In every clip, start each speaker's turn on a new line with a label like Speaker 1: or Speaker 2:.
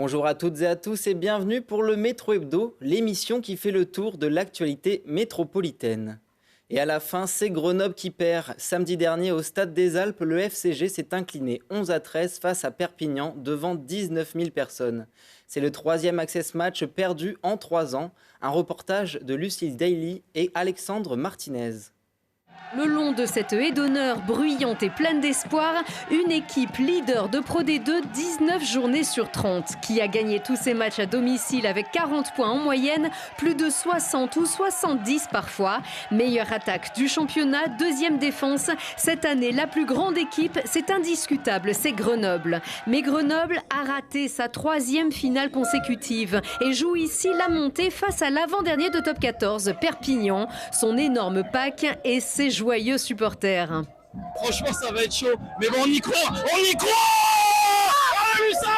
Speaker 1: Bonjour à toutes et à tous et bienvenue pour le Métro Hebdo, l'émission qui fait le tour de l'actualité métropolitaine. Et à la fin, c'est Grenoble qui perd. Samedi dernier, au Stade des Alpes, le FCG s'est incliné 11-13 face à Perpignan devant 19 000 personnes. C'est le troisième Access Match perdu en 3 ans. Un reportage de Lucille Daly et Alexandre Martinez.
Speaker 2: Le long de cette haie d'honneur bruyante et pleine d'espoir, une équipe leader de Pro D2 19 journées sur 30 qui a gagné tous ses matchs à domicile avec 40 points en moyenne, plus de 60 ou 70 parfois. Meilleure attaque du championnat, deuxième défense. Cette année, la plus grande équipe, c'est indiscutable, c'est Grenoble. Mais Grenoble a raté sa troisième finale consécutive et joue ici la montée face à l'avant-dernier de Top 14, Perpignan, son énorme pack et ses joyeux supporters.
Speaker 3: Franchement, ça va être chaud, mais bon, on y croit. On a vu ça.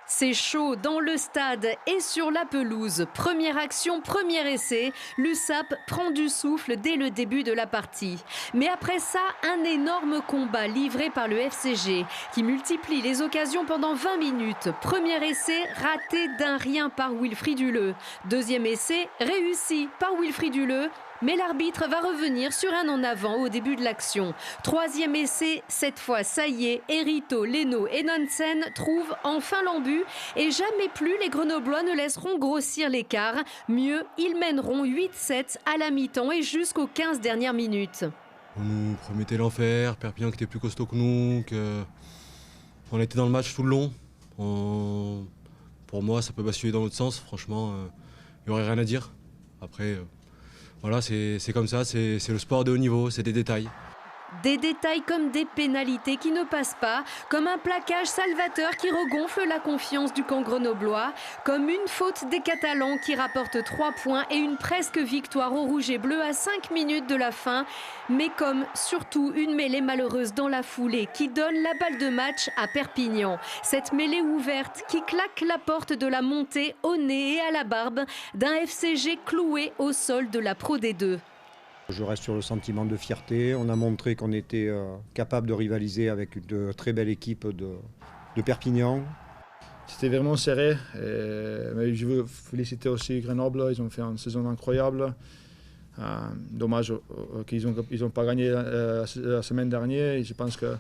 Speaker 2: C'est chaud dans le stade et sur la pelouse. Première action, premier essai. L'USAP prend du souffle dès le début de la partie. Mais après ça, un énorme combat livré par le FCG qui multiplie les occasions pendant 20 minutes. Premier essai raté d'un rien par Wilfried Huleux. Deuxième essai réussi par Wilfried Huleux. Mais l'arbitre va revenir sur un en avant au début de l'action. Troisième essai, cette fois ça y est, Erito, Leno et Nansen trouvent enfin l'embut. Et jamais plus les Grenoblois ne laisseront grossir l'écart. Mieux, ils mèneront 8-7 à la mi-temps et jusqu'aux 15 dernières minutes.
Speaker 4: On nous promettait l'enfer, Perpignan qui était plus costaud que nous, on était dans le match tout le long. Pour moi, ça peut basculer dans l'autre sens, franchement, il n'y aurait rien à dire. Après... Voilà, c'est comme ça, c'est le sport de haut niveau, c'est des détails.
Speaker 2: Des détails comme des pénalités qui ne passent pas, comme un plaquage salvateur qui regonfle la confiance du camp grenoblois, comme une faute des Catalans qui rapporte 3 points et une presque victoire au rouge et bleu à 5 minutes de la fin, mais comme surtout une mêlée malheureuse dans la foulée qui donne la balle de match à Perpignan. Cette mêlée ouverte qui claque la porte de la montée au nez et à la barbe d'un FCG cloué au sol de la Pro D2.
Speaker 5: Je reste sur le sentiment de fierté. On a montré qu'on était capable de rivaliser avec une très belle équipe de Perpignan.
Speaker 6: C'était vraiment serré. Mais je veux féliciter aussi Grenoble. Ils ont fait une saison incroyable. Dommage qu'ils n'ont pas gagné la semaine dernière. Et je pense que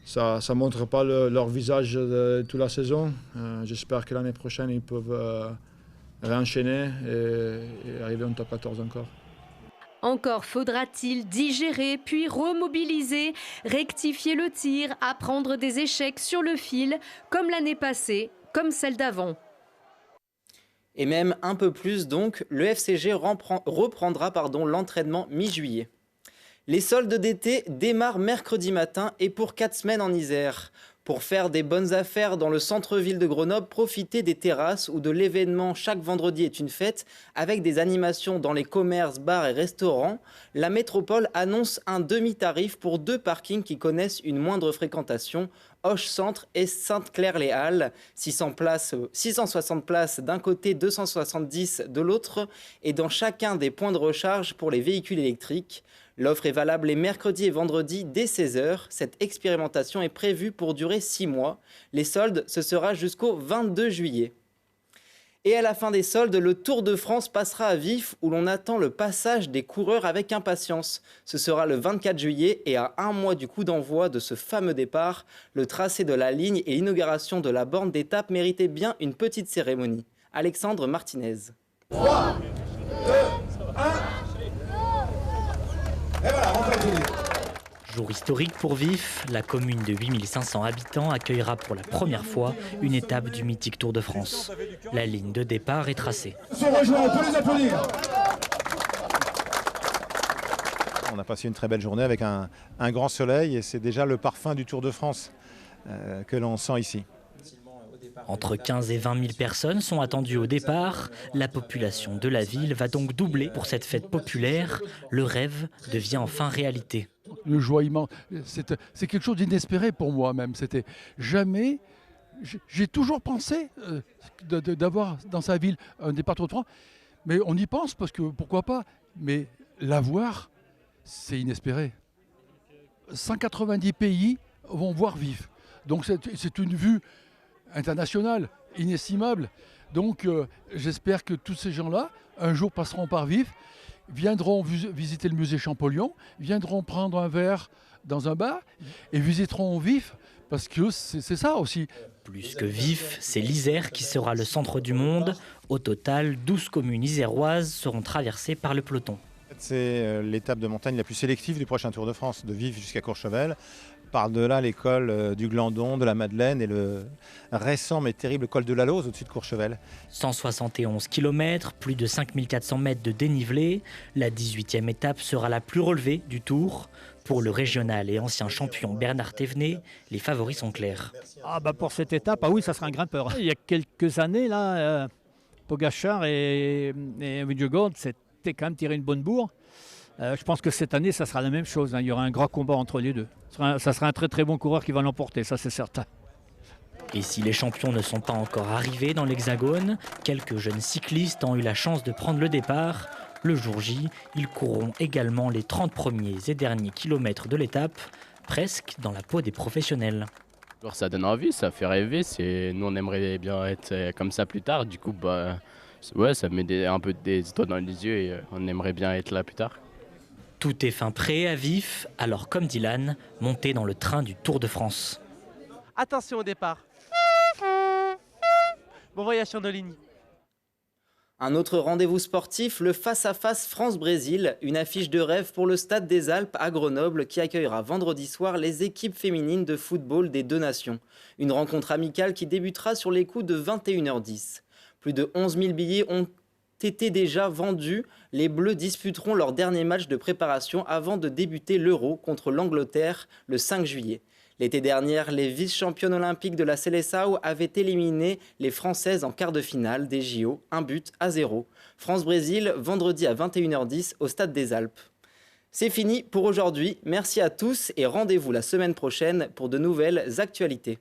Speaker 6: ça ne montre pas leur visage toute la saison. J'espère que l'année prochaine, ils peuvent réenchaîner et arriver en top 14 encore.
Speaker 2: Encore faudra-t-il digérer, puis remobiliser, rectifier le tir, apprendre des échecs sur le fil, comme l'année passée, comme celle d'avant.
Speaker 1: Et même un peu plus donc, le FCG reprendra l'entraînement mi-juillet. Les soldes d'été démarrent mercredi matin et pour 4 semaines en Isère. Pour faire des bonnes affaires dans le centre-ville de Grenoble, profitez des terrasses où de l'événement Chaque vendredi est une fête avec des animations dans les commerces, bars et restaurants. La métropole annonce un demi-tarif pour 2 parkings qui connaissent une moindre fréquentation, Hoche Centre et Sainte-Claire-les-Halles. 660 places d'un côté, 270 de l'autre et dans chacun des points de recharge pour les véhicules électriques. L'offre est valable les mercredis et vendredis dès 16h. Cette expérimentation est prévue pour durer 6 mois. Les soldes, ce sera jusqu'au 22 juillet. Et à la fin des soldes, le Tour de France passera à Vif où l'on attend le passage des coureurs avec impatience. Ce sera le 24 juillet et à 1 mois du coup d'envoi de ce fameux départ, le tracé de la ligne et l'inauguration de la borne d'étape méritaient bien une petite cérémonie. Alexandre Martinez.
Speaker 3: 3, 2, 1... Et voilà, on fait tout.
Speaker 7: Jour historique pour Vif, la commune de 8500 habitants accueillera pour la première fois une étape du mythique Tour de France. La ligne de départ est tracée.
Speaker 3: On peut les applaudir.
Speaker 8: On a passé une très belle journée avec un grand soleil et c'est déjà le parfum du Tour de France que l'on sent ici.
Speaker 7: Entre 15 et 20 000 personnes sont attendues au départ. La population de la ville va donc doubler pour cette fête populaire. Le rêve devient enfin réalité.
Speaker 9: Le joie immense, c'est quelque chose d'inespéré pour moi même. C'était jamais, j'ai toujours pensé d'avoir dans sa ville un départ Tour de France, mais on y pense parce que pourquoi pas, mais l'avoir, c'est inespéré. 190 pays vont voir Vif, donc c'est une vue international, inestimable. Donc j'espère que tous ces gens-là, un jour passeront par Vif, viendront visiter le musée Champollion, viendront prendre un verre dans un bar et visiteront Vif, parce que c'est ça aussi.
Speaker 7: Plus que Vif, c'est l'Isère qui sera le centre du monde. Au total, 12 communes iséroises seront traversées par le peloton.
Speaker 8: C'est l'étape de montagne la plus sélective du prochain Tour de France, de Vif jusqu'à Courchevel. Par-delà l'école du Glandon, de la Madeleine et le récent mais terrible col de la Lose au-dessus de Courchevel.
Speaker 7: 171 km, plus de 5400 mètres de dénivelé. La 18e étape sera la plus relevée du Tour. Pour le régional et ancien champion Bernard Thévenet, les favoris sont clairs.
Speaker 10: Pour cette étape, oui, ça sera un grimpeur. Il y a quelques années, là, Pogačar et Vingegaard s'étaient quand même tiré une bonne bourre. Je pense que cette année, ça sera la même chose. Il y aura un grand combat entre les deux. Ça sera un très très bon coureur qui va l'emporter, ça c'est certain.
Speaker 7: Et si les champions ne sont pas encore arrivés dans l'Hexagone, quelques jeunes cyclistes ont eu la chance de prendre le départ. Le jour J, ils courront également les 30 premiers et derniers kilomètres de l'étape, presque dans la peau des professionnels.
Speaker 11: Ça donne envie, ça fait rêver. Nous, on aimerait bien être comme ça plus tard. Du coup, ça met un peu des étoiles dans les yeux et on aimerait bien être là plus tard.
Speaker 7: Tout est fin prêt à Vif, alors comme Dylan, montez dans le train du Tour de France.
Speaker 12: Attention au départ. Bon voyage sur nos lignes.
Speaker 1: Un autre rendez-vous sportif, le face-à-face France-Brésil, une affiche de rêve pour le Stade des Alpes à Grenoble qui accueillera vendredi soir les équipes féminines de football des deux nations. Une rencontre amicale qui débutera sur les coups de 21h10. Plus de 11 000 billets ont été déjà vendus. Les Bleus disputeront leur dernier match de préparation avant de débuter l'Euro contre l'Angleterre le 5 juillet. L'été dernier, les vice-championnes olympiques de la Seleção avaient éliminé les Françaises en quart de finale des JO, 1-0. France-Brésil, vendredi à 21h10 au Stade des Alpes. C'est fini pour aujourd'hui. Merci à tous et rendez-vous la semaine prochaine pour de nouvelles actualités.